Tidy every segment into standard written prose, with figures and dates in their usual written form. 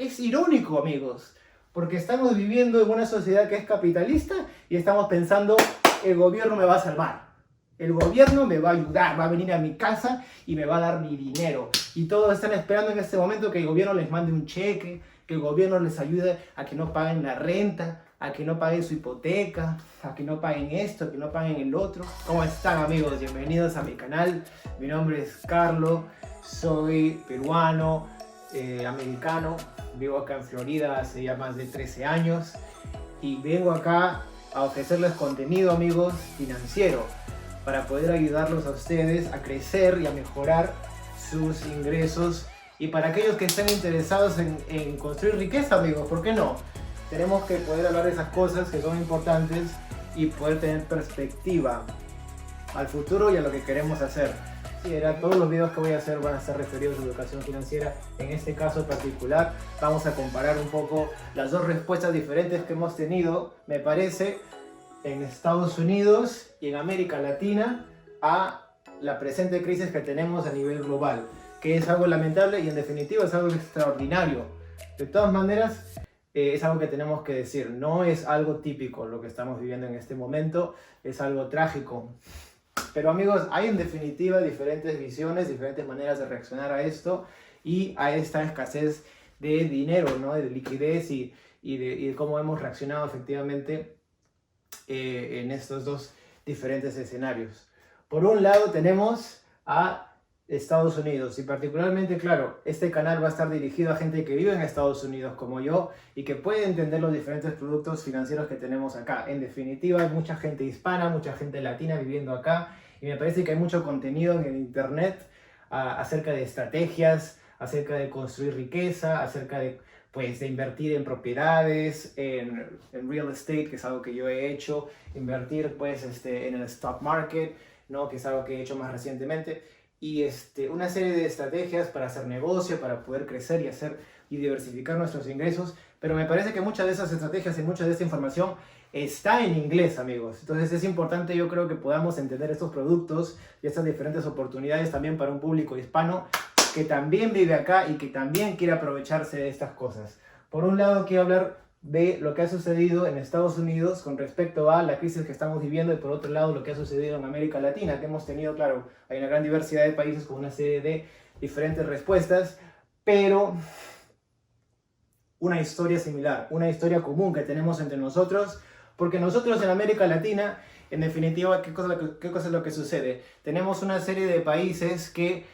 es irónico, amigos, porque estamos viviendo en una sociedad que es capitalista y estamos pensando, el gobierno me va a salvar. El gobierno me va a ayudar, va a venir a mi casa y me va a dar mi dinero. Y todos están esperando en este momento que el gobierno les mande un cheque, que el gobierno les ayude a que no paguen la renta, a que no paguen su hipoteca, a que no paguen esto, a que no paguen el otro. ¿Cómo están, amigos? Bienvenidos a mi canal. Mi nombre es Carlos, soy peruano, americano. Vivo acá en Florida hace ya más de 13 años y vengo acá a ofrecerles contenido, amigos, financiero, para poder ayudarlos a ustedes a crecer y a mejorar sus ingresos. Y para aquellos que estén interesados en construir riqueza, amigos, ¿por qué no? Tenemos que poder hablar de esas cosas que son importantes y poder tener perspectiva al futuro y a lo que queremos hacer. Sí, todos los videos que voy a hacer van a estar referidos a educación financiera. En este caso particular vamos a comparar un poco las dos respuestas diferentes que hemos tenido, me parece, en Estados Unidos y en América Latina a la presente crisis que tenemos a nivel global, que es algo lamentable y en definitiva es algo extraordinario. De todas maneras, es algo que tenemos que decir, no es algo típico lo que estamos viviendo en este momento, es algo trágico. Pero amigos, hay en definitiva diferentes visiones, diferentes maneras de reaccionar a esto y a esta escasez de dinero, ¿no? De liquidez y de cómo hemos reaccionado efectivamente en estos dos diferentes escenarios. Por un lado tenemos a Estados Unidos y particularmente, claro, este canal va a estar dirigido a gente que vive en Estados Unidos como yo y que puede entender los diferentes productos financieros que tenemos acá. En definitiva, hay mucha gente hispana, mucha gente latina viviendo acá y me parece que hay mucho contenido en el internet acerca de estrategias, acerca de construir riqueza, acerca de invertir en propiedades, en real estate, que es algo que yo he hecho, invertir en el stock market, ¿no? Que es algo que he hecho más recientemente, y una serie de estrategias para hacer negocio, para poder crecer y diversificar nuestros ingresos, pero me parece que muchas de esas estrategias y mucha de esta información está en inglés, amigos. Entonces es importante, yo creo, que podamos entender estos productos y estas diferentes oportunidades también para un público hispano que también vive acá y que también quiere aprovecharse de estas cosas. Por un lado, quiero hablar de lo que ha sucedido en Estados Unidos con respecto a la crisis que estamos viviendo y por otro lado lo que ha sucedido en América Latina, que hemos tenido, claro, hay una gran diversidad de países con una serie de diferentes respuestas, pero una historia similar, una historia común que tenemos entre nosotros, porque nosotros en América Latina, en definitiva, ¿qué cosa es lo que sucede? Tenemos una serie de países que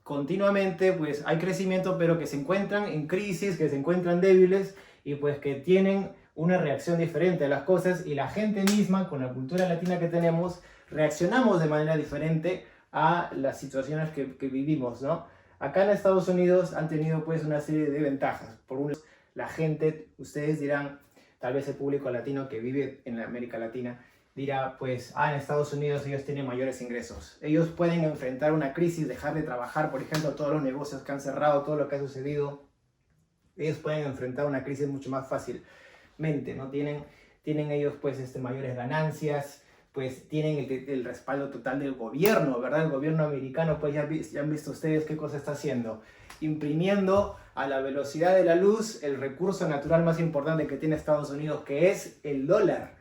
continuamente pues hay crecimiento, pero que se encuentran en crisis, que se encuentran débiles y pues que tienen una reacción diferente a las cosas, y la gente misma, con la cultura latina que tenemos, reaccionamos de manera diferente a las situaciones que vivimos, ¿no? Acá en Estados Unidos han tenido pues una serie de ventajas. Por un lado, la gente, ustedes dirán, tal vez el público latino que vive en América Latina dirá, pues, en Estados Unidos ellos tienen mayores ingresos. Ellos pueden enfrentar una crisis, dejar de trabajar, por ejemplo, todos los negocios que han cerrado, todo lo que ha sucedido. Ellos pueden enfrentar una crisis mucho más fácilmente, ¿no? Tienen ellos, pues, mayores ganancias, pues, tienen el respaldo total del gobierno, ¿verdad? El gobierno americano, pues, ya han visto ustedes qué cosa está haciendo. Imprimiendo a la velocidad de la luz el recurso natural más importante que tiene Estados Unidos, que es el dólar,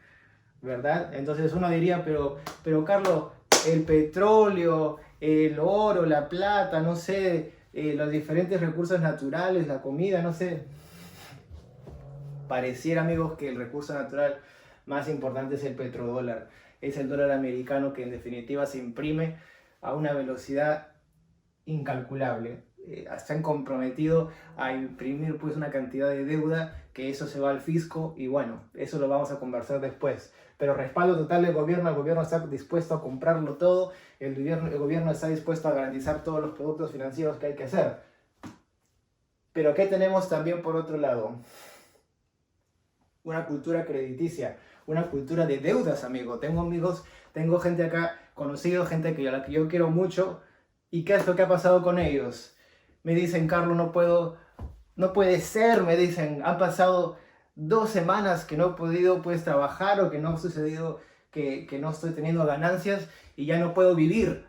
¿verdad? Entonces uno diría, pero Carlos, el petróleo, el oro, la plata, no sé, los diferentes recursos naturales, la comida, no sé. Pareciera, amigos, que el recurso natural más importante es el petrodólar. Es el dólar americano que en definitiva se imprime a una velocidad incalculable. Se han comprometido a imprimir pues una cantidad de deuda que eso se va al fisco y bueno, eso lo vamos a conversar después. Pero respaldo total del gobierno, el gobierno está dispuesto a comprarlo todo, el gobierno está dispuesto a garantizar todos los productos financieros que hay que hacer. Pero ¿qué tenemos también por otro lado? Una cultura crediticia, una cultura de deudas, amigo. Tengo gente acá, conocido, gente a la que yo quiero mucho. ¿Y qué es lo que ha pasado con ellos? Me dicen, Carlos, no puede ser, me dicen, han pasado 2 semanas que no he podido pues trabajar o que no ha sucedido, que no estoy teniendo ganancias y ya no puedo vivir.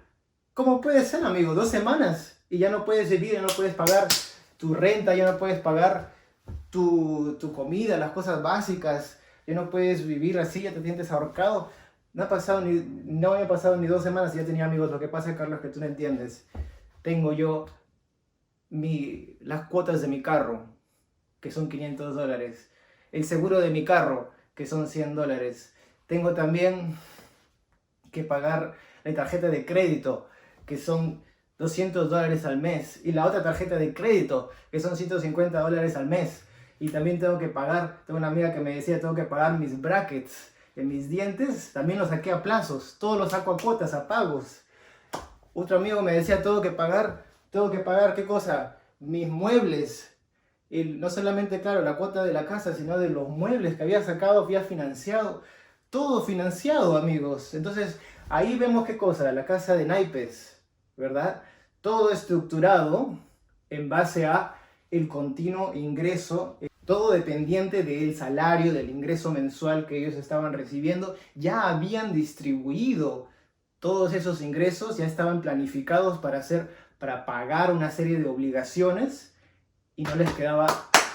¿Cómo puede ser, amigo? 2 semanas y ya no puedes vivir, ya no puedes pagar tu renta, ya no puedes pagar tu comida, las cosas básicas, ya no puedes vivir así, ya te sientes ahorcado. No me ha pasado ni 2 semanas y ya tenía amigos. Lo que pasa, Carlos, que tú no entiendes. Tengo yo las cuotas de mi carro, que son $500. El seguro de mi carro, que son $100. Tengo también que pagar la tarjeta de crédito, que son $200 al mes. Y la otra tarjeta de crédito, que son $150 al mes. Y también tengo una amiga que me decía, tengo que pagar mis brackets en mis dientes. También los saqué a plazos, todo lo saco a cuotas, a pagos. Otro amigo me decía, tengo que pagar, ¿qué cosa? Mis muebles. No solamente, claro, la cuota de la casa, sino de los muebles que había sacado, había financiado. Todo financiado, amigos. Entonces, ahí vemos qué cosa, la casa de naipes, ¿verdad? Todo estructurado en base a el continuo ingreso, todo dependiente del salario, del ingreso mensual que ellos estaban recibiendo. Ya habían distribuido todos esos ingresos, ya estaban planificados para pagar una serie de obligaciones y no les quedaba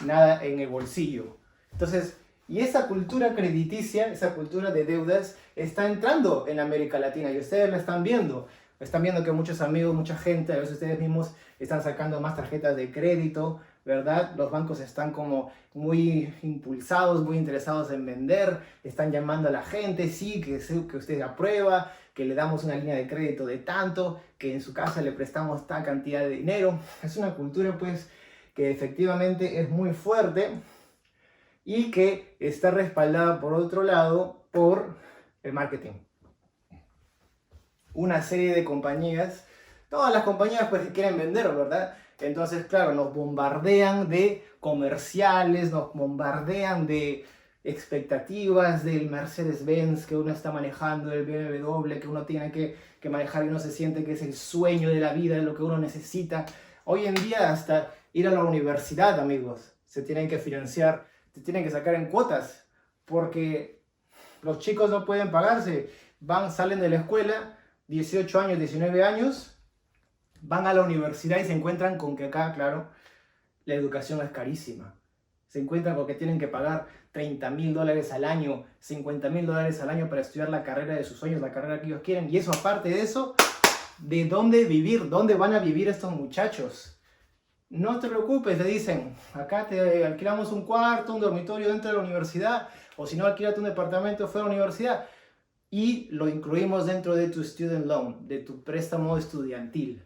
nada en el bolsillo. Entonces, y esa cultura crediticia, esa cultura de deudas está entrando en América Latina y ustedes la están viendo. Están viendo que muchos amigos, mucha gente, a veces ustedes mismos están sacando más tarjetas de crédito, ¿verdad? Los bancos están como muy impulsados, muy interesados en vender, están llamando a la gente, sí, que usted aprueba, que le damos una línea de crédito de tanto, que en su casa le prestamos tal cantidad de dinero. Es una cultura, pues, que efectivamente es muy fuerte y que está respaldada, por otro lado, por el marketing. Una serie de compañías, todas las compañías pues que quieren vender, ¿verdad? Entonces, claro, nos bombardean de comerciales, nos bombardean de expectativas del Mercedes-Benz que uno está manejando, el BMW que uno tiene que manejar y uno se siente que es el sueño de la vida, de lo que uno necesita. Hoy en día hasta ir a la universidad, amigos, se tienen que financiar, se tienen que sacar en cuotas, porque los chicos no pueden pagarse, salen de la escuela, 18 años, 19 años, van a la universidad y se encuentran con que acá, claro, la educación es carísima. Se encuentran con que tienen que pagar $30,000 al año, $50,000 al año para estudiar la carrera de sus sueños, la carrera que ellos quieren. Y eso, aparte de eso, ¿de dónde vivir? ¿Dónde van a vivir estos muchachos? No te preocupes, le dicen, acá te alquilamos un cuarto, un dormitorio dentro de la universidad, o si no, alquilate un departamento fuera de la universidad. Y lo incluimos dentro de tu student loan, de tu préstamo estudiantil.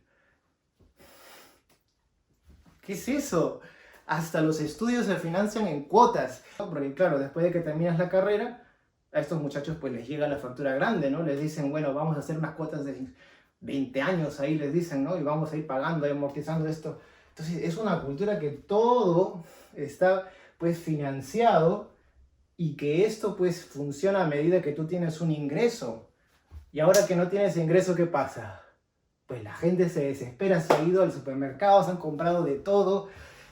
¿Qué es eso? Hasta los estudios se financian en cuotas. Porque claro, después de que terminas la carrera, a estos muchachos pues les llega la factura grande, ¿no? Les dicen, bueno, vamos a hacer unas cuotas de 20 años ahí, les dicen, ¿no? Y vamos a ir pagando y amortizando esto. Entonces es una cultura que todo está pues financiado y que esto pues funciona a medida que tú tienes un ingreso. Y ahora que no tienes ingreso, ¿qué pasa? Pues la gente se desespera, se ha ido al supermercado, se han comprado de todo,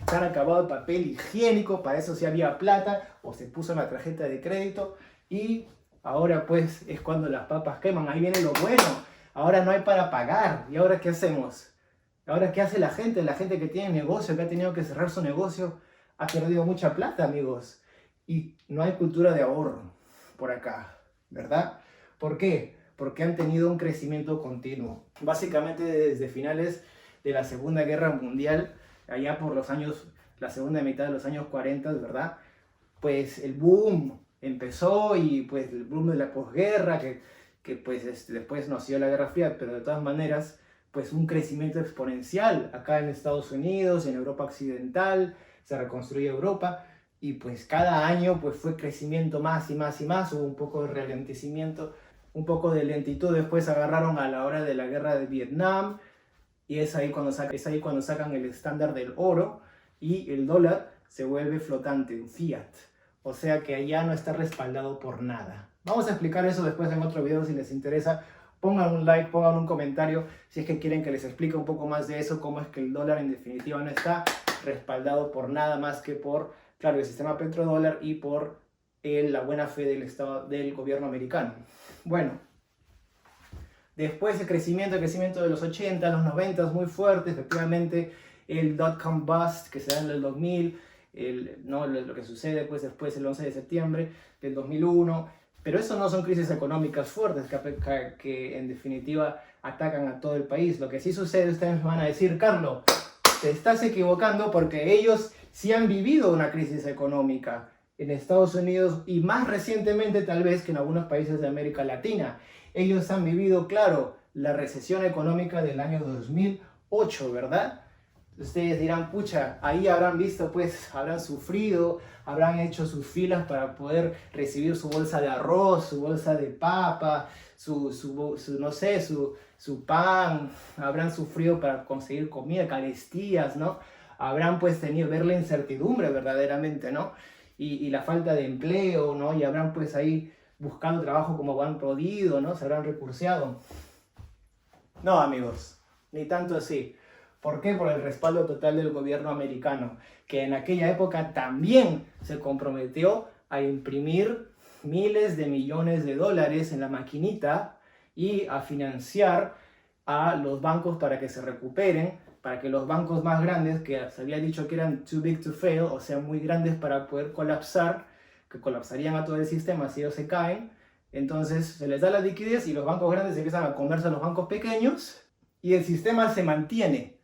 se han acabado el papel higiénico, para eso sí había plata, o se puso en la tarjeta de crédito, y ahora pues es cuando las papas queman, ahí viene lo bueno, ahora no hay para pagar, ¿y ahora qué hacemos? ¿Ahora qué hace la gente? La gente que tiene negocio, que ha tenido que cerrar su negocio, ha perdido mucha plata, amigos, y no hay cultura de ahorro por acá, ¿verdad? ¿Por qué? Porque han tenido un crecimiento continuo. Básicamente desde finales de la Segunda Guerra Mundial, allá por la segunda mitad de los años 40, ¿verdad? Pues el boom empezó y pues el boom de la posguerra, que pues después nació la Guerra Fría, pero de todas maneras, pues un crecimiento exponencial acá en Estados Unidos, en Europa Occidental, se reconstruyó Europa, y pues cada año pues fue crecimiento más y más y más, hubo un poco de ralentizamiento, un poco de lentitud, después agarraron a la hora de la guerra de Vietnam, y es ahí cuando sacan el estándar del oro, y el dólar se vuelve flotante, un fiat, o sea que allá no está respaldado por nada. Vamos a explicar eso después en otro video si les interesa. Pongan un like, pongan un comentario si es que quieren que les explique un poco más de eso, cómo es que el dólar en definitiva no está respaldado por nada más que por, claro, el sistema petrodólar y por la buena fe del gobierno americano. Bueno, después el crecimiento de los 80, los 90 muy fuerte, efectivamente el dot-com bust que se da en el 2000, ¿no? lo que sucede pues, después del 11 de septiembre del 2001. Pero eso no son crisis económicas fuertes que en definitiva atacan a todo el país. Lo que sí sucede, ustedes me van a decir, Carlos, te estás equivocando porque ellos sí han vivido una crisis económica en Estados Unidos y más recientemente tal vez que en algunos países de América Latina. Ellos han vivido, claro, la recesión económica del año 2008, ¿verdad? Ustedes dirán, pucha, ahí habrán visto, pues, habrán sufrido, habrán hecho sus filas para poder recibir su bolsa de arroz, su bolsa de papa, no sé, su pan, habrán sufrido para conseguir comida, carestías, ¿no? Habrán, pues, ver la incertidumbre verdaderamente, ¿no? Y la falta de empleo, ¿no? Y habrán, pues, ahí buscando trabajo como han podido, ¿no? Se habrán recurseado. No, amigos, ni tanto así. ¿Por qué? Por el respaldo total del gobierno americano, que en aquella época también se comprometió a imprimir miles de millones de dólares en la maquinita y a financiar a los bancos para que se recuperen, para que los bancos más grandes, que se había dicho que eran too big to fail, o sea, muy grandes para poder colapsar, que colapsarían a todo el sistema si ellos se caen, entonces se les da la liquidez y los bancos grandes empiezan a comerse a los bancos pequeños y el sistema se mantiene.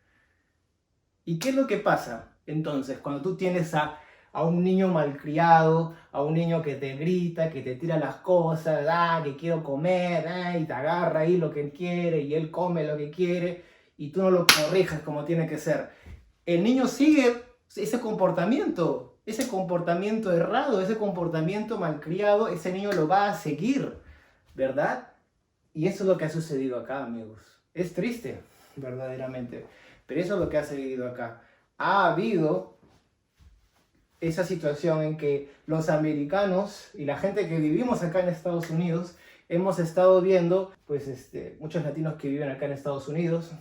¿Y qué es lo que pasa? Entonces, cuando tú tienes a un niño malcriado, a un niño que te grita, que te tira las cosas, que quiero comer, y te agarra ahí lo que él quiere, y él come lo que quiere, y tú no lo corrijas como tiene que ser. El niño sigue ese comportamiento errado, ese comportamiento malcriado, ese niño lo va a seguir, ¿verdad? Y eso es lo que ha sucedido acá, amigos. Es triste, verdaderamente. Pero eso es lo que ha sucedido acá. Ha habido esa situación en que los americanos y la gente que vivimos acá en Estados Unidos hemos estado viendo, pues muchos latinos que viven acá en Estados Unidos,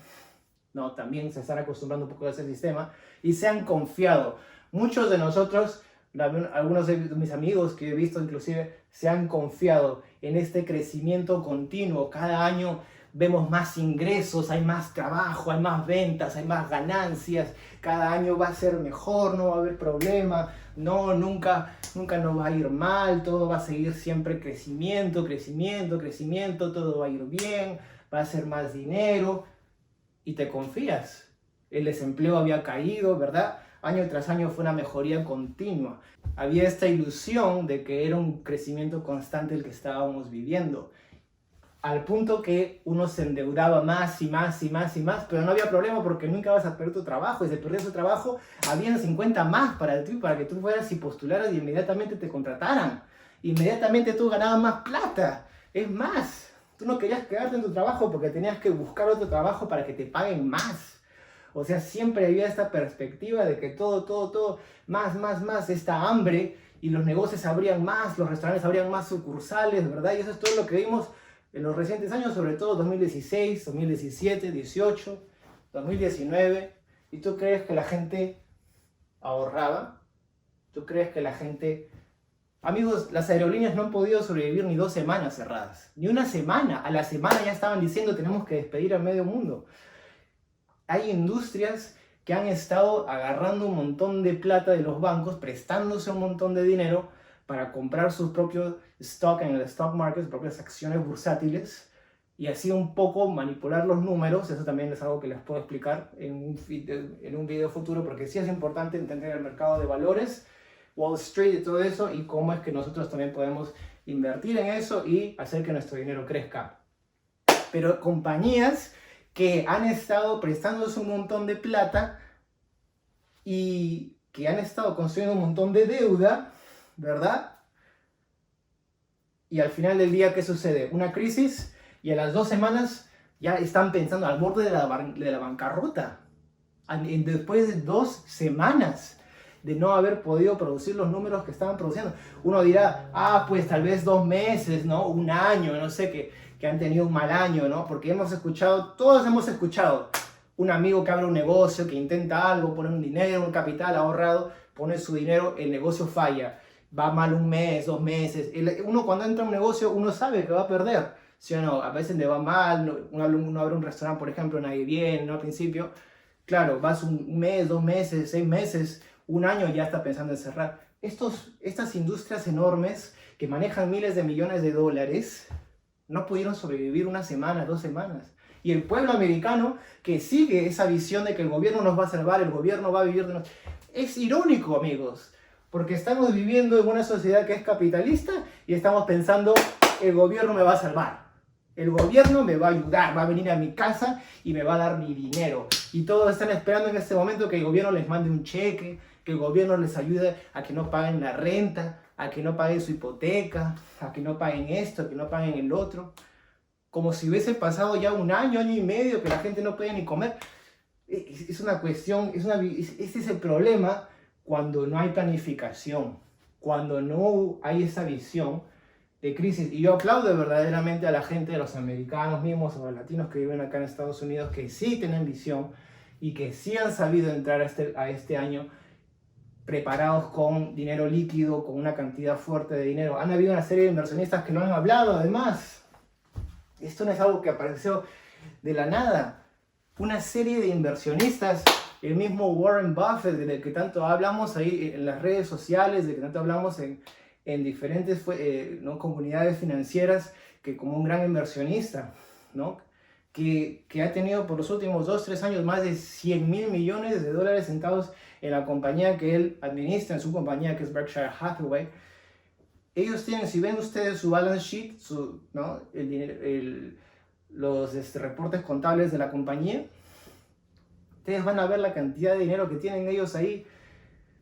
no, también se están acostumbrando un poco a ese sistema y se han confiado. Muchos de nosotros, algunos de mis amigos que he visto inclusive, se han confiado en este crecimiento continuo. Cada año vemos más ingresos, hay más trabajo, hay más ventas, hay más ganancias, cada año va a ser mejor, no va a haber problema, no, nunca nos va a ir mal, todo va a seguir siempre crecimiento, todo va a ir bien, va a ser más dinero y te confías. El desempleo había caído, ¿verdad? Año tras año fue una mejoría continua. Había esta ilusión de que era un crecimiento constante el que estábamos viviendo. Al punto que uno se endeudaba más y más, pero no había problema porque nunca vas a perder tu trabajo. Y si perdías tu trabajo, habían 50 más para ti, para que tú fueras y postularas y inmediatamente te contrataran. Inmediatamente tú ganabas más plata. Es más, tú no querías quedarte en tu trabajo porque tenías que buscar otro trabajo para que te paguen más. O sea, siempre había esta perspectiva de que todo, más, esta hambre, y los negocios abrían más, los restaurantes abrían más sucursales, ¿verdad? Y eso es todo lo que vimos en los recientes años, sobre todo 2016, 2017, 18, 2019. ¿Y tú crees que la gente ahorraba? ¿Tú crees que la gente... Amigos, las aerolíneas no han podido sobrevivir ni 2 semanas cerradas. Ni una semana. A la semana ya estaban diciendo tenemos que despedir a medio mundo. Hay industrias que han estado agarrando un montón de plata de los bancos, prestándose un montón de dinero para comprar sus propios stock en el stock market, sus propias acciones bursátiles, y así un poco manipular los números. Eso también es algo que les puedo explicar en un video futuro, porque sí es importante entender el mercado de valores, Wall Street y todo eso, y cómo es que nosotros también podemos invertir en eso y hacer que nuestro dinero crezca. Pero compañías que han estado prestándose un montón de plata y que han estado construyendo un montón de deuda, ¿verdad? Y al final del día, ¿qué sucede? Una crisis, y a las 2 semanas ya están pensando al borde de la bancarrota. Después de 2 semanas de no haber podido producir los números que estaban produciendo. Uno dirá, pues tal vez 2 meses, ¿no? 1 año, no sé, que han tenido un mal año, ¿no? Porque todos hemos escuchado un amigo que abre un negocio, que intenta algo, pone un dinero, un capital ahorrado, pone su dinero, el negocio falla. Va mal 1 mes, 2 meses. Uno cuando entra a un negocio, uno sabe que va a perder, ¿sí o no? A veces le va mal, uno abre un restaurante, por ejemplo, nadie viene, ¿no? Al principio, claro, vas 1 mes, 2 meses, 6 meses, un año ya está pensando en cerrar. Estas industrias enormes que manejan miles de millones de dólares no pudieron sobrevivir una semana, 2 semanas. Y el pueblo americano que sigue esa visión de que el gobierno nos va a salvar, el gobierno va a vivir de nosotros. Es irónico, amigos, porque estamos viviendo en una sociedad que es capitalista y estamos pensando, el gobierno me va a salvar. El gobierno me va a ayudar, va a venir a mi casa y me va a dar mi dinero. Y todos están esperando en este momento que el gobierno les mande un cheque, que el gobierno les ayude a que no paguen la renta, a que no paguen su hipoteca, a que no paguen esto, a que no paguen el otro. Como si hubiese pasado ya un año, año y medio, que la gente no puede ni comer. Es una cuestión, este es el problema cuando no hay planificación, cuando no hay esa visión de crisis. Y yo aplaudo verdaderamente a la gente, a los americanos mismos, o a los latinos que viven acá en Estados Unidos, que sí tienen visión y que sí han sabido entrar a este año preparados con dinero líquido, con una cantidad fuerte de dinero. Han habido una serie de inversionistas que no han hablado, además. Esto no es algo que apareció de la nada. Una serie de inversionistas, el mismo Warren Buffett, del que tanto hablamos ahí en las redes sociales, de que tanto hablamos en diferentes ¿no? comunidades financieras, que como un gran inversionista, ¿no? que ha tenido por los últimos 2-3 años más de 100,000 millones de dólares sentados en la compañía que él administra, en su compañía que es Berkshire Hathaway. Ellos tienen, si ven ustedes su balance sheet, ¿no? los reportes contables de la compañía, ustedes van a ver la cantidad de dinero que tienen ellos ahí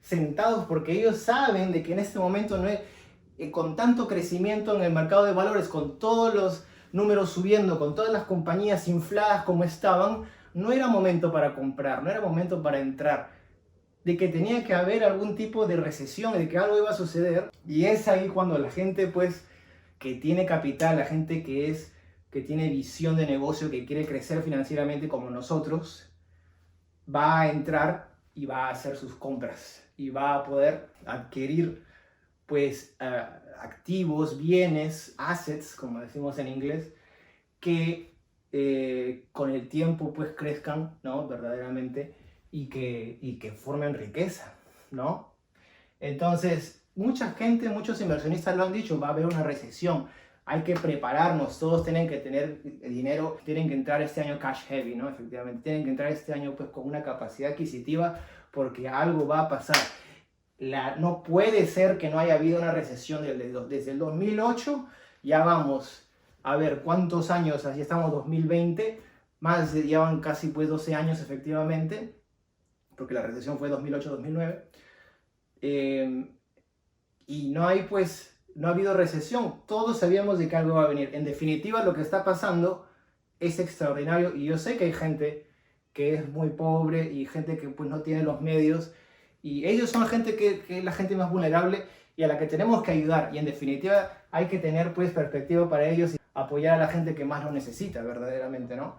sentados, porque ellos saben de que en este momento no es, con tanto crecimiento en el mercado de valores, con todos los números subiendo, con todas las compañías infladas como estaban, no era momento para comprar, no era momento para entrar, de que tenía que haber algún tipo de recesión, de que algo iba a suceder. Y es ahí cuando la gente pues que tiene capital, la gente que tiene visión de negocio, que quiere crecer financieramente como nosotros, va a entrar y va a hacer sus compras y va a poder adquirir pues activos, bienes, assets, como decimos en inglés, que con el tiempo pues crezcan, ¿no? verdaderamente y que formen riqueza, ¿no? Entonces, mucha gente, muchos inversionistas lo han dicho, va a haber una recesión, hay que prepararnos, todos tienen que tener dinero, tienen que entrar este año cash heavy, ¿no? Efectivamente, tienen que entrar este año pues con una capacidad adquisitiva porque algo va a pasar. No puede ser que no haya habido una recesión desde el 2008, ya vamos a ver cuántos años, así estamos 2020, ya van casi pues 12 años efectivamente, porque la recesión fue 2008-2009, y no ha habido recesión, todos sabíamos de que algo va a venir. En definitiva, lo que está pasando es extraordinario, y yo sé que hay gente que es muy pobre y gente que pues no tiene los medios, y ellos son la gente que es la gente más vulnerable y a la que tenemos que ayudar, y en definitiva hay que tener pues perspectiva para ellos y apoyar a la gente que más lo necesita verdaderamente, ¿no?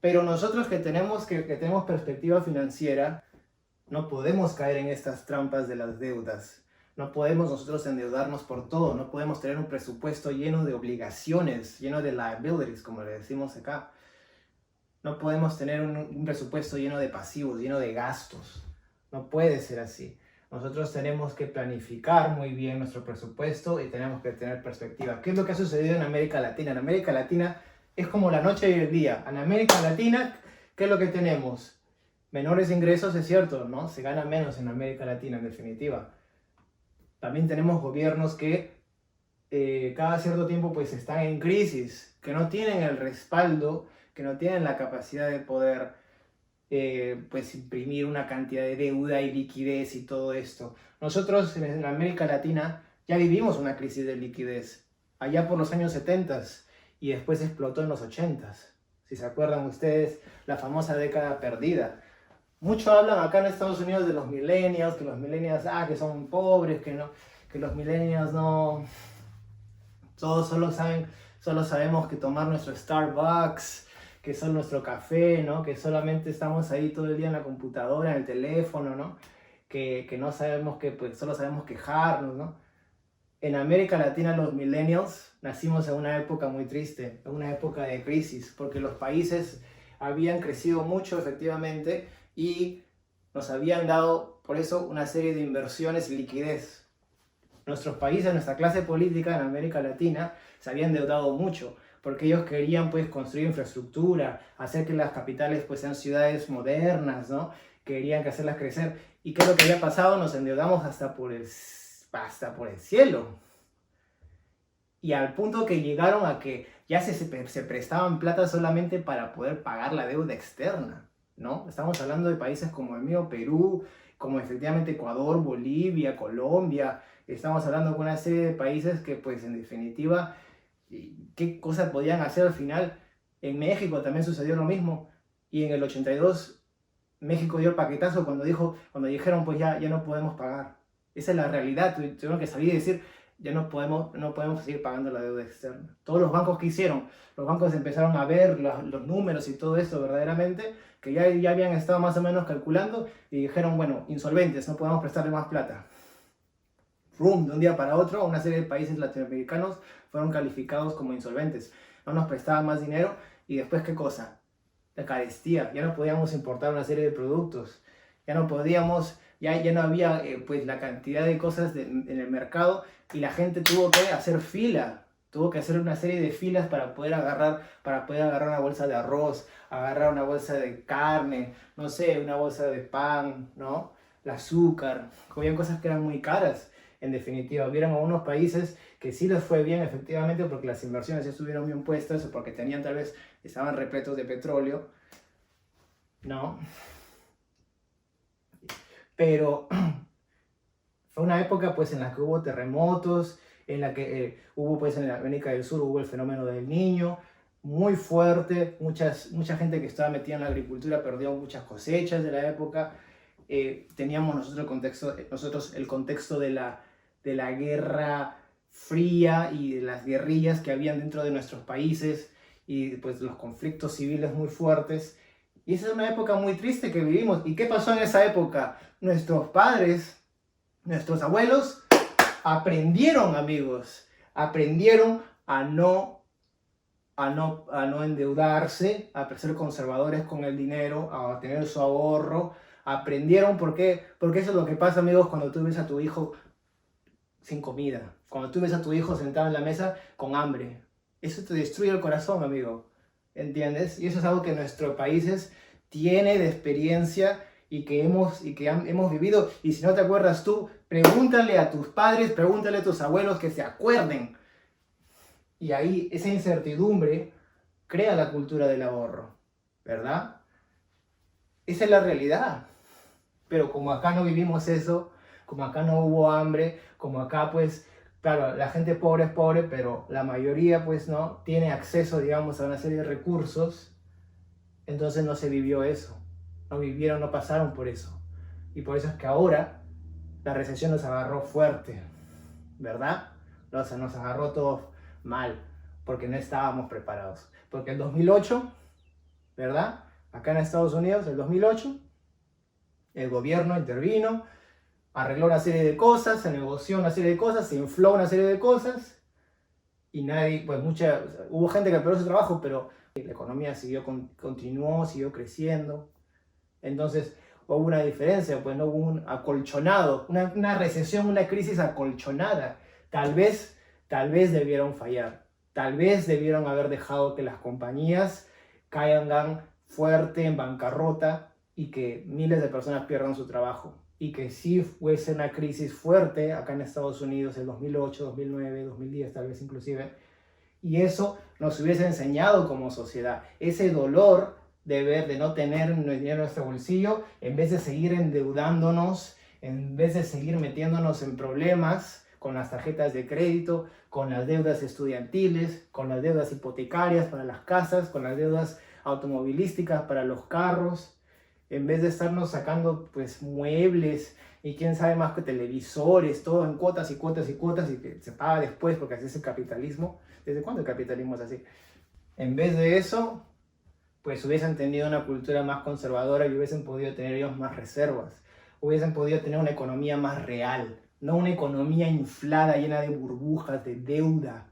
Pero nosotros que tenemos perspectiva financiera, no podemos caer en estas trampas de las deudas. No podemos nosotros endeudarnos por todo. No podemos tener un presupuesto lleno de obligaciones, lleno de liabilities, como le decimos acá. No podemos tener un presupuesto lleno de pasivos, lleno de gastos. No puede ser así. Nosotros tenemos que planificar muy bien nuestro presupuesto y tenemos que tener perspectiva. ¿Qué es lo que ha sucedido en América Latina? En América Latina es como la noche y el día. En América Latina, ¿qué es lo que tenemos? Menores ingresos, es cierto, ¿no? Se gana menos en América Latina, en definitiva. También tenemos gobiernos que cada cierto tiempo pues están en crisis, que no tienen el respaldo, que no tienen la capacidad de poder pues imprimir una cantidad de deuda y liquidez y todo esto. Nosotros en América Latina ya vivimos una crisis de liquidez, allá por los años 70 y después explotó en los 80. Si se acuerdan ustedes, la famosa década perdida. Mucho hablan acá en Estados Unidos de los millennials, que los millennials, que son pobres, que los millennials no... Todos solo sabemos que tomar nuestro Starbucks, que son nuestro café, ¿no? Que solamente estamos ahí todo el día en la computadora, en el teléfono, ¿no? Que no sabemos pues solo sabemos quejarnos, ¿no? En América Latina los millennials nacimos en una época muy triste, en una época de crisis, porque los países habían crecido mucho efectivamente y nos habían dado por eso una serie de inversiones y liquidez. Nuestros países, nuestra clase política en América Latina se había endeudado mucho porque ellos querían pues construir infraestructura, hacer que las capitales pues sean ciudades modernas, ¿no? Querían que hacerlas crecer. ¿Y qué es lo que había pasado? Nos endeudamos hasta por el cielo. Y al punto que llegaron a que ya se prestaban plata solamente para poder pagar la deuda externa, ¿no? Estamos hablando de países como el mío, Perú, como efectivamente Ecuador, Bolivia, Colombia. Estamos hablando de una serie de países que, pues, en definitiva, ¿qué cosas podían hacer al final? En México también sucedió lo mismo. Y en el 82, México dio el paquetazo cuando dijeron, pues ya no podemos pagar. Esa es la realidad. Tuvieron que salir y decir, ya no podemos seguir pagando la deuda externa. Todos los bancos que hicieron, los bancos empezaron a ver los números y todo eso verdaderamente, que ya habían estado más o menos calculando y dijeron, bueno, insolventes, no podemos prestarle más plata. De un día para otro, una serie de países latinoamericanos fueron calificados como insolventes. No nos prestaban más dinero y después, ¿qué cosa? La carestía. Ya no podíamos importar una serie de productos. Ya no podíamos, ya no había pues la cantidad de cosas en el mercado y la gente tuvo que hacer fila. Tuvo que hacer una serie de filas para poder agarrar una bolsa de arroz, agarrar una bolsa de carne, no sé, una bolsa de pan, ¿no? El azúcar. Habían cosas que eran muy caras. En definitiva, hubieron algunos países que sí les fue bien efectivamente porque las inversiones ya estuvieron bien puestas o porque tenían estaban repletos de petróleo, ¿no? Pero fue una época pues en la que hubo terremotos, en la que hubo pues en América del Sur hubo el fenómeno del Niño, muy fuerte, mucha gente que estaba metida en la agricultura perdió muchas cosechas de la época. Teníamos nosotros el contexto de la guerra fría y de las guerrillas que habían dentro de nuestros países y pues los conflictos civiles muy fuertes. Y esa es una época muy triste que vivimos. ¿Y qué pasó en esa época? Nuestros padres, nuestros abuelos, aprendieron, amigos, aprendieron a no endeudarse, a ser conservadores con el dinero, a tener su ahorro. Aprendieron porque eso es lo que pasa, amigos, cuando tú ves a tu hijo sin comida, cuando tú ves a tu hijo sentado en la mesa con hambre. Eso te destruye el corazón, amigo, ¿entiendes? Y eso es algo que nuestros países tiene de experiencia y que hemos vivido. Y si no te acuerdas tú, pregúntale a tus padres, pregúntale a tus abuelos que se acuerden. Y ahí esa incertidumbre crea la cultura del ahorro, ¿verdad? Esa es la realidad. Pero como acá no vivimos eso, como acá no hubo hambre, como acá pues, claro, la gente pobre es pobre, pero la mayoría pues no tiene acceso, digamos, a una serie de recursos, entonces no se vivió eso. No pasaron por eso. Y por eso es que ahora la recesión nos agarró fuerte, ¿verdad? O sea, nos agarró todos mal, porque no estábamos preparados. Porque el 2008, ¿verdad? Acá en Estados Unidos, el 2008, el gobierno intervino, arregló una serie de cosas, se negoció una serie de cosas, se infló una serie de cosas, y hubo gente que perdió su trabajo, pero la economía continuó, siguió creciendo. Entonces hubo una diferencia, pues no hubo un acolchonado, una recesión, una crisis acolchonada. Tal vez debieron fallar, tal vez debieron haber dejado que las compañías caigan fuerte en bancarrota y que miles de personas pierdan su trabajo. Y que sí fuese una crisis fuerte acá en Estados Unidos el 2008, 2009, 2010 tal vez inclusive. Y eso nos hubiese enseñado como sociedad. Ese dolor de no tener dinero en nuestro bolsillo, en vez de seguir endeudándonos, en vez de seguir metiéndonos en problemas con las tarjetas de crédito, con las deudas estudiantiles, con las deudas hipotecarias para las casas, con las deudas automovilísticas para los carros, en vez de estarnos sacando pues muebles y quién sabe más que televisores, todo en cuotas y cuotas y cuotas y que se paga después porque así es el capitalismo. ¿Desde cuándo el capitalismo es así? En vez de eso, pues hubiesen tenido una cultura más conservadora y hubiesen podido tener ellos más reservas, hubiesen podido tener una economía más real, no una economía inflada llena de burbujas, de deuda,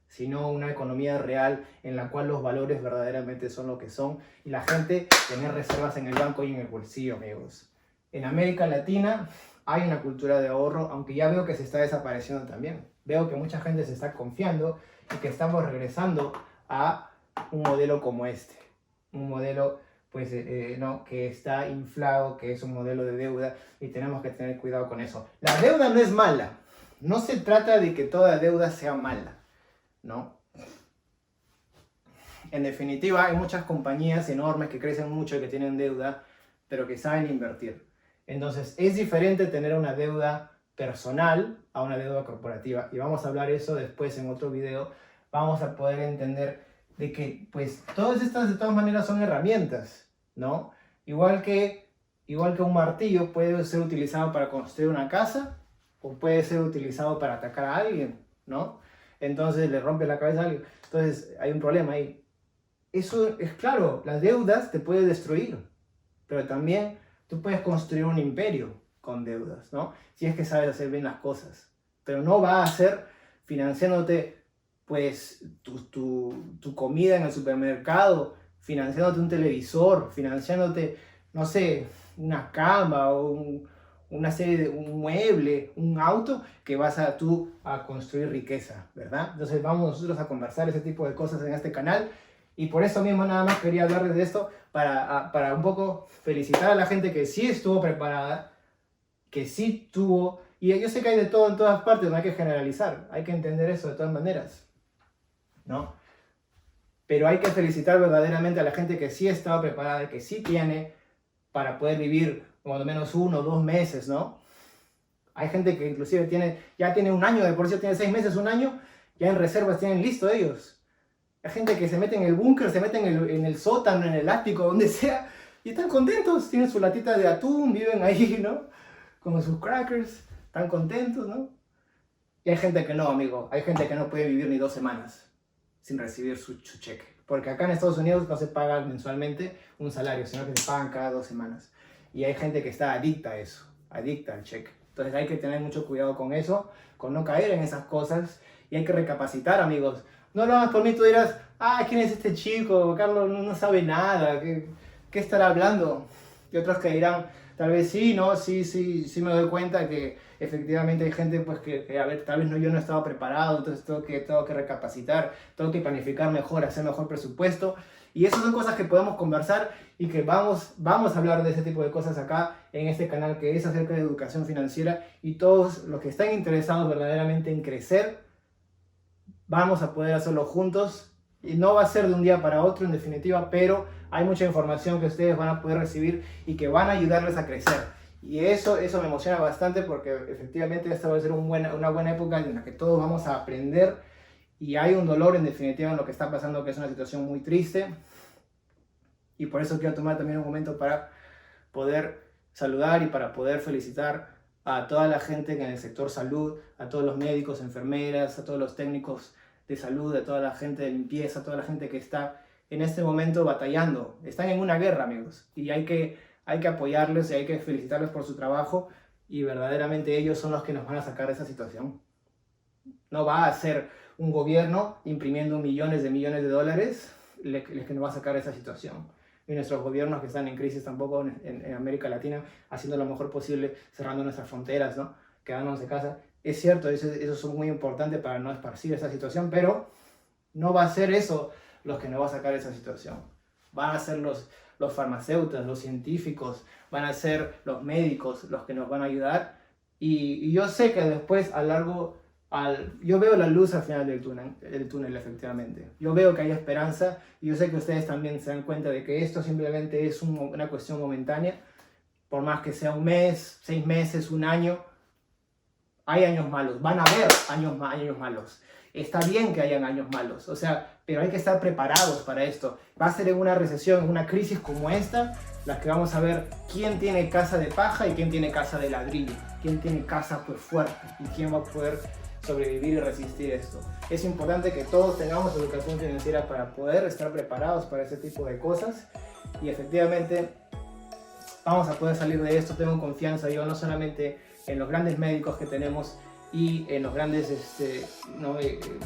sino una economía real en la cual los valores verdaderamente son lo que son y la gente tener reservas en el banco y en el bolsillo, amigos. En América Latina hay una cultura de ahorro, aunque ya veo que se está desapareciendo también. Veo que mucha gente se está confiando y que estamos regresando a un modelo como este. Un modelo pues, no, que está inflado, que es un modelo de deuda y tenemos que tener cuidado con eso. La deuda no es mala. No se trata de que toda deuda sea mala, ¿no? En definitiva, hay muchas compañías enormes que crecen mucho y que tienen deuda, pero que saben invertir. Entonces, es diferente tener una deuda personal a una deuda corporativa. Y vamos a hablar eso después en otro video. Vamos a poder entender de que, pues, todas estas de todas maneras son herramientas, ¿no? Igual que un martillo puede ser utilizado para construir una casa o puede ser utilizado para atacar a alguien, ¿no? Entonces le rompe la cabeza a alguien. Entonces, hay un problema ahí. Eso es claro, las deudas te pueden destruir, pero también tú puedes construir un imperio con deudas, ¿no? Si es que sabes hacer bien las cosas, pero no va a ser financiándote pues tu comida en el supermercado, financiándote un televisor, financiándote, no sé, una cama o una serie de un mueble, un auto, que vas tú a construir riqueza, ¿verdad? Entonces vamos nosotros a conversar ese tipo de cosas en este canal. Y por eso mismo nada más quería hablarles de esto, para un poco felicitar a la gente que sí estuvo preparada, que sí tuvo, y yo sé que hay de todo en todas partes, no hay que generalizar, hay que entender eso de todas maneras, ¿no? Pero hay que felicitar verdaderamente a la gente que sí estaba preparada, que sí tiene para poder vivir cuando menos 1 o 2 meses, ¿no? Hay gente que inclusive ya tiene un año, de por sí tiene 6 meses, un año, ya en reservas tienen listo ellos. Hay gente que se mete en el búnker, se mete en el sótano, en el ático, donde sea, y están contentos. Tienen su latita de atún, viven ahí, ¿no? Con sus crackers, están contentos, ¿no? Y hay gente que no, amigo. Hay gente que no puede vivir ni 2 semanas sin recibir su cheque. Porque acá en Estados Unidos no se paga mensualmente un salario, sino que se pagan cada 2 semanas. Y hay gente que está adicta a eso, adicta al cheque. Entonces hay que tener mucho cuidado con eso, con no caer en esas cosas. Y hay que recapacitar, amigos. No lo hagas por mí, tú dirás, ¿quién es este chico? Carlos no sabe nada, ¿qué estará hablando? Y otros que dirán, tal vez sí, ¿no? Sí me doy cuenta que efectivamente hay gente pues a ver, tal vez yo no estaba preparado, entonces tengo que recapacitar, tengo que planificar mejor, hacer mejor presupuesto. Y esas son cosas que podemos conversar y que vamos a hablar de ese tipo de cosas acá en este canal, que es acerca de educación financiera, y todos los que están interesados verdaderamente en crecer, vamos a poder hacerlo juntos, y no va a ser de un día para otro en definitiva, pero hay mucha información que ustedes van a poder recibir y que van a ayudarles a crecer. Y eso me emociona bastante, porque efectivamente esta va a ser una buena época en la que todos vamos a aprender, y hay un dolor en definitiva en lo que está pasando, que es una situación muy triste. Y por eso quiero tomar también un momento para poder saludar y para poder felicitar a toda la gente en el sector salud, a todos los médicos, enfermeras, a todos los técnicos de salud, a toda la gente de limpieza, a toda la gente que está en este momento batallando. Están en una guerra, amigos, y hay que apoyarles y hay que felicitarles por su trabajo, y verdaderamente ellos son los que nos van a sacar de esa situación. No va a ser un gobierno imprimiendo millones de dólares el que nos va a sacar de esa situación. Y nuestros gobiernos que están en crisis tampoco en América Latina, haciendo lo mejor posible, cerrando nuestras fronteras, ¿no? Quedándonos de casa. Es cierto, eso es muy importante para no esparcir esa situación, pero no va a ser eso los que nos va a sacar de esa situación. Van a ser los farmacéuticos, los científicos, van a ser los médicos los que nos van a ayudar. Y yo sé que después yo veo la luz al final del túnel, efectivamente. Yo veo que hay esperanza, y yo sé que ustedes también se dan cuenta de que esto simplemente es una cuestión momentánea. Por más que sea un mes, 6 meses, un año, hay años malos, van a haber años malos. Está bien que hayan años malos, pero hay que estar preparados para esto. Va a ser en una recesión, en una crisis como esta, las que vamos a ver quién tiene casa de paja y quién tiene casa de ladrillo, quién tiene casa pues fuerte y quién va a poder sobrevivir y resistir esto. Es importante que todos tengamos educación financiera para poder estar preparados para ese tipo de cosas, y efectivamente vamos a poder salir de esto. Tengo confianza yo no solamente en los grandes médicos que tenemos y en los grandes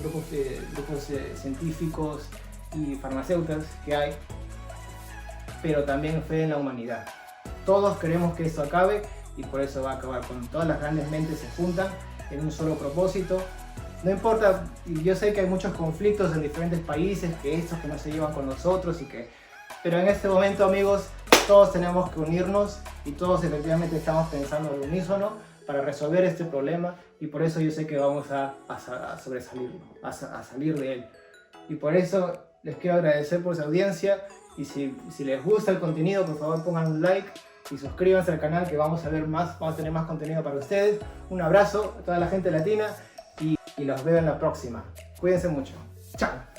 grupos científicos y farmacéuticos que hay, pero también fe en la humanidad. Todos queremos que esto acabe y por eso va a acabar. Cuando todas las grandes mentes se juntan en un solo propósito. No importa, yo sé que hay muchos conflictos en diferentes países, que estos que no se llevan con nosotros pero en este momento, amigos, todos tenemos que unirnos y todos efectivamente estamos pensando al unísono para resolver este problema y por eso yo sé que vamos a sobresalirlo, a salir de él. Y por eso les quiero agradecer por su audiencia y si les gusta el contenido, por favor pongan un like y suscríbanse al canal que vamos a ver más, vamos a tener más contenido para ustedes. Un abrazo a toda la gente latina y los veo en la próxima. Cuídense mucho. Chao.